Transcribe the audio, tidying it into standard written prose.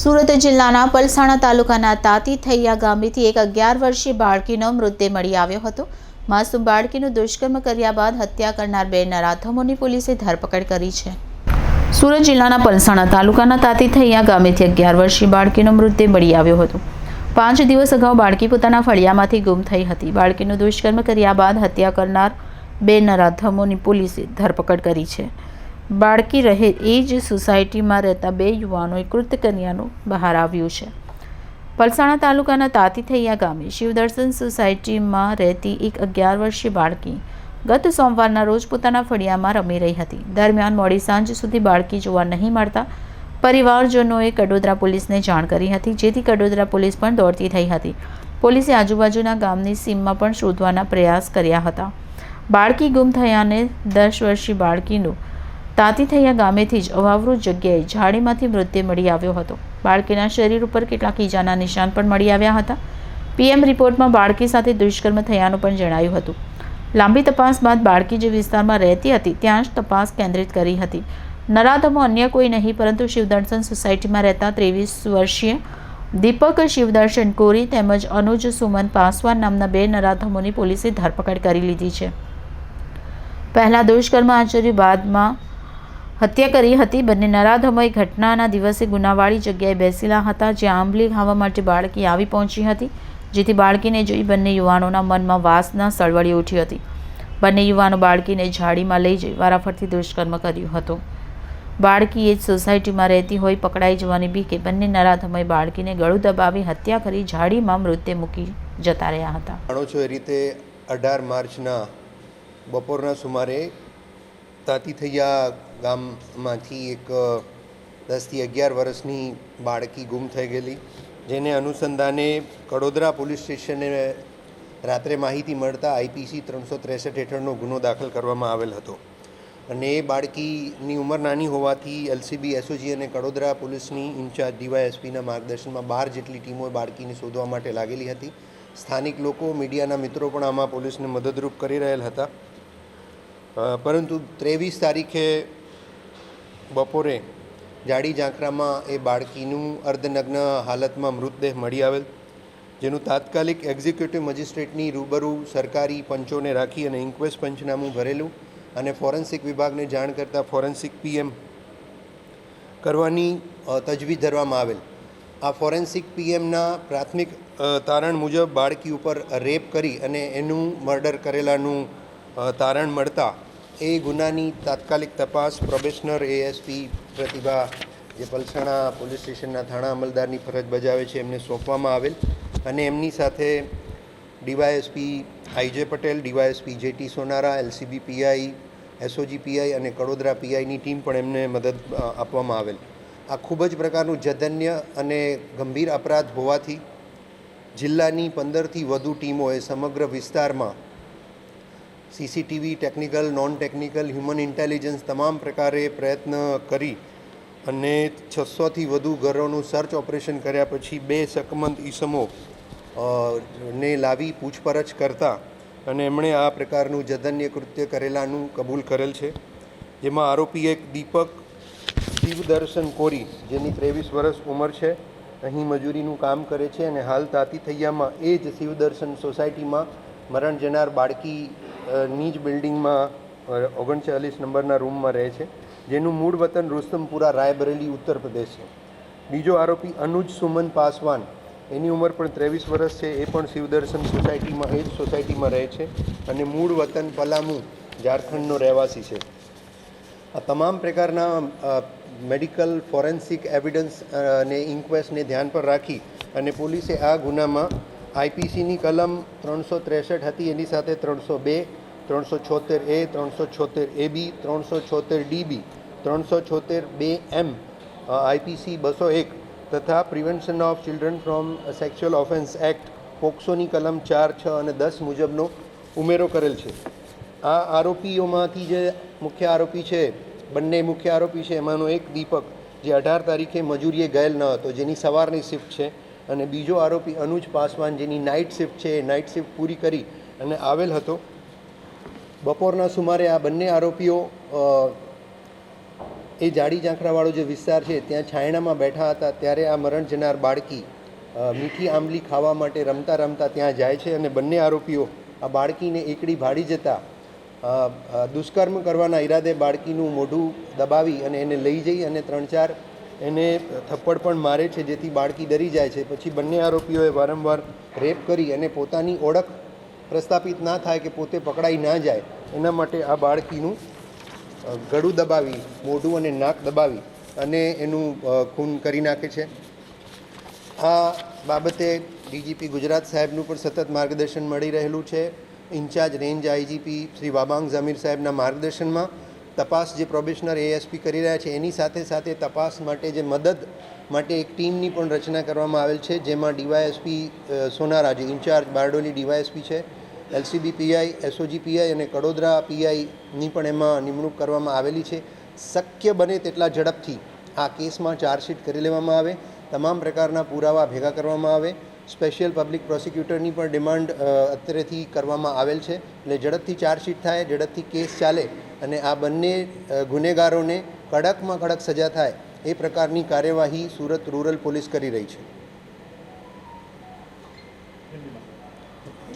સુરત જિલ્લાના પલસાણા તાલુકાના તાતી થૈયા ગામેથી એક 11 વર્ષીય બાળકીનો મૃતદેહ મળી આવ્યો હતો। માસૂમ બાળકીનું દુષ્કર્મ કર્યા બાદ હત્યા કરનાર બે નરાધમોની પોલીસે ધરપકડ કરી છે। સુરત જિલ્લાના પલસાણા તાલુકાના તાતી થૈયા ગામેથી 11 વર્ષીય બાળકીનો મૃતદેહ મળી આવ્યો હતો। 5 દિવસ અગાઉ બાળકી પોતાના ફળિયામાંથી ગુમ થઈ હતી। બાળકીનું દુષ્કર્મ કર્યા બાદ હત્યા કરનાર બે નરાધમોની પોલીસે ધરપકડ કરી છે। બાળકી રહે એ જ સોસાયટીમાં રહેતા બે યુવાનોએ કૃત્ય કર્યાનું બહાર આવ્યું છે। પલસાણા તાલુકાના તાતી થૈયા ગામે શિવદર્શન સોસાયટીમાં રહેતી એક 11 વર્ષીય બાળકી ગત સોમવારના રોજ પોતાના ફળિયામાં રમી રહી હતી। દરમિયાન મોડી સાંજ સુધી બાળકી જોવા નહીં મળતા પરિવારજનોએ કડોદરા પોલીસને જાણ કરી હતી, જેથી કડોદરા પોલીસ પણ દોડતી થઈ હતી। પોલીસે આજુબાજુના ગામની સીમમાં પણ શોધવાના પ્રયાસ કર્યા હતા। બાળકી ગુમ થયાને 10 વર્ષીય બાળકીનું તાતી થૈયા ગામેથી જ અવાવરૂ જગ્યાએ ઝાડીમાંથી મૃતદેહ મળી આવ્યો હતો। બાળકીના શરીર ઉપર કેટલાક ઈજાના નિશાન પણ મળી આવ્યા હતા। પીએમ રિપોર્ટમાં બાળકી સાથે દુષ્કર્મ થયાનું પણ જણાયું હતું। લાંબી તપાસ બાદ બાળકી જે વિસ્તારમાં રહેતી હતી ત્યાં જ તપાસ કેન્દ્રિત કરી હતી। નરાધમો અન્ય કોઈ નહીં પરંતુ શિવદર્શન સોસાયટીમાં રહેતા 23 વર્ષીય દીપક શિવદર્શન કોરી તેમજ અનુજ સુમન પાસવાન નામના બે નરાધમોની પોલીસે ધરપકડ કરી લીધી છે। પહેલા દુષ્કર્મ આચર્યું, બાદમાં હત્યા કરી હતી। બંને નરાધમોએ ઘટનાના દિવસે ગુનાવાળી જગ્યાએ બેસેલા હતા, જ્યાં આંબલી ખાવા માટે બાળકી આવી પહોંચી હતી, જેથી બાળકીને જોઈ બંને યુવાનોના મનમાં વાસના સળવળી ઉઠી હતી। બંને યુવાનો બાળકીને ઝાડીમાં લઈ જઈ વારાફરતી દુષ્કર્મ કર્યું હતું। બાળકી એ જ સોસાયટીમાં રહેતી હોય પકડાઈ જવાની બીકે બંને નરાધમોએ બાળકીને ગળું દબાવી હત્યા કરી ઝાડીમાં મૃતદેહ મૂકી જતા રહ્યા હતા। જાણો છો એ રીતે 18 માર્ચના બપોરના સુમારે તાતી થૈયા ગામમાંથી એક 10 થી 11 વર્ષની બાળકી ગુમ થઈ ગયેલી, જેને અનુસંધાને કડોદરા પોલીસ સ્ટેશને રાત્રે માહિતી મળતા આઈપીસી 363 હેઠળનો ગુનો દાખલ કરવામાં આવેલ હતો। અને એ બાળકીની ઉંમર નાની હોવાથી એલસીબી, એસઓજી અને કડોદરા પોલીસની ઇન્ચાર્જ ડીવાયએસપીના માર્ગદર્શનમાં 12 જેટલી ટીમો બાળકીને શોધવા માટે લાગેલી હતી। સ્થાનિક લોકો, મીડિયાના મિત્રો પણ આમાં પોલીસને મદદરૂપ કરી રહેલ હતા। પરંતુ 23 તારીખે બપોરે જાડી ઝાંખરામાં એ બાળકીનું અર્ધનગ્ન હાલતમાં મૃતદેહ મળી આવેલ, જેનું તાત્કાલિક એક્ઝિક્યુટિવ મજિસ્ટ્રેટની રૂબરૂ સરકારી પંચોને રાખી અને ઇન્ક્વેસ્ટ પંચનામું ભરેલું અને ફોરેન્સિક વિભાગને જાણ કરતાં ફોરેન્સિક પીએમ કરવાની તજવીજ ધરવામાં આવેલ। આ ફોરેન્સિક પીએમના પ્રાથમિક તારણ મુજબ બાળકી ઉપર રેપ કરી અને એનું મર્ડર કરેલાનું તારણ મળતા એ ગુનાની તાત્કાલિક તપાસ પ્રોબેશનર એએસપી પ્રતિભા, જે પલસાણા પોલીસ સ્ટેશનના થાણા અમલદારની ફરજ બજાવે છે, એમને સોંપવામાં આવેલ અને એમની સાથે DYSP IJ Patel, DYSP jetty Sonara, LCB PI, SOG PI અને કડોદરા પીઆઈની ટીમ પણ એમને મદદ આપવામાં આવેલ। આ ખૂબ જ પ્રકારનું જધન્ય અને ગંભીર અપરાધ હોવાથી જિલ્લાની 15થી વધુ ટીમોએ સમગ્ર વિસ્તારમાં CCTV, technical, non technical, human intelligence તમામ પ્રકારે પ્રયત્ન કરી અને 600થી વધુ ઘરોનું સર્ચ ઓપરેશન કર્યા પછી બે શકમંદ ઈસમો ને લાવી પૂછપરછ કરતા અને એમણે આ પ્રકારનું જધન્ય કૃત્ય કરેલાનું કબૂલ કરેલ છે। જેમાં આરોપી એક દીપક શિવદર્શન કોરી, જેની 23 વર્ષ ઉંમર છે, અહીં મજૂરીનું કામ કરે છે અને હાલ તાતી થૈયામાં એ જ શિવદર્શન સોસાયટીમાં મરણ જનાર બાળકીની જ બિલ્ડિંગમાં 39 નંબરના રૂમમાં રહે છે, જેનું મૂળ વતન રુસ્તમપુરા, રાયબરેલી, ઉત્તર પ્રદેશ છે। બીજો આરોપી અનુજ સુમન પાસવાન, એની ઉંમર પણ 23 વર્ષ છે, એ પણ શિવદર્શન સોસાયટીમાં એ જ સોસાયટીમાં રહે છે અને મૂળ વતન પલામુ, ઝારખંડનો રહેવાસી છે। આ તમામ પ્રકારના મેડિકલ, ફોરેન્સિક એવિડન્સ અને ઇન્ક્વેસ્ટને ધ્યાન પર રાખી અને પોલીસે આ ગુનામાં આઈપીસીની કલમ 363 હતી, એની સાથે 302, 376A, 376AB, 376DB, 376-2M, IPC 201 તથા prevention of children from sexual offence act પોક્સોની કલમ 4, 6 અને 10 મુજબનો ઉમેરો કરેલ છે। આ આરોપીઓમાંથી જે મુખ્ય આરોપી છે, બંને મુખ્ય આરોપી છે, એમાંનો એક દીપક જે 18 તારીખે મજૂરીએ ગયેલ ન હતો, જેની સવારની શિફ્ટ છે, અને બીજો આરોપી અનુજ પાસવાન, જેની નાઇટ શિફ્ટ છે, એ નાઇટ શિફ્ટ પૂરી કરી અને આવેલ હતો। બપોરના સુમારે આ બંને આરોપીઓ એ જાડી ઝાંખરાવાળો જે વિસ્તાર છે ત્યાં છાયણામાં બેઠા હતા ત્યારે આ મરણ જનાર બાળકી મીઠી આંબલી ખાવા માટે રમતા રમતા ત્યાં જાય છે અને બંને આરોપીઓ આ બાળકીને એકડી ભાડી જતા દુષ્કર્મ કરવાના ઈરાદે બાળકીનું મોઢું દબાવી અને એને લઈ જઈ અને 3-4 એને થપ્પડ પણ મારે છે, જેથી બાળકી ડરી જાય છે. પછી બંને આરોપીઓએ વારંવાર રેપ કરી અને પોતાની ઓળખ પ્રસ્થાપિત ના થાય કે પોતે પકડાઈ ના જાય એના માટે આ બાળકીનું ગળું દબાવી, મોઢું અને નાક દબાવી અને એનું ખૂન કરી નાખે છે. આ બાબતે ડીજીપી ગુજરાત સાહેબનું પણ સતત માર્ગદર્શન મળી રહેલું છે. In charge range IGP Shri Wabang Zameer સાહેબના માર્ગદર્શનમાં તપાસ જે પ્રોબેશનર એએસપી કરી રહ્યા છે એની સાથે સાથે તપાસ માટે જે મદદ માટે એક ટીમની પણ રચના કરવામાં આવેલ છે, જેમાં ડીવાયએસપી સોનારા જે ઇન્ચાર્જ બારડોલી ડીવાયએસપી છે, એલસીબી પીઆઈ, એસઓજી પીઆઈ અને કડોદરા પીઆઈની પણ એમાં નિમણૂક કરવામાં આવેલી છે. શક્ય બને તેટલા ઝડપથી આ કેસમાં ચાર્જશીટ કરી લેવામાં આવે, તમામ પ્રકારના પુરાવા ભેગા કરવામાં આવે. સ્પેશિયલ પબ્લિક પ્રોસિક્યુટરની પણ ડિમાન્ડ અત્યારેથી કરવામાં આવેલ છે. એટલે ઝડપથી ચાર્જશીટ થાય, ઝડપથી કેસ ચાલે અને આ બંને ગુનેગારોને કડકમાં કડક સજા થાય એ પ્રકારની કાર્યવાહી સુરત રૂરલ પોલીસ કરી રહી છે.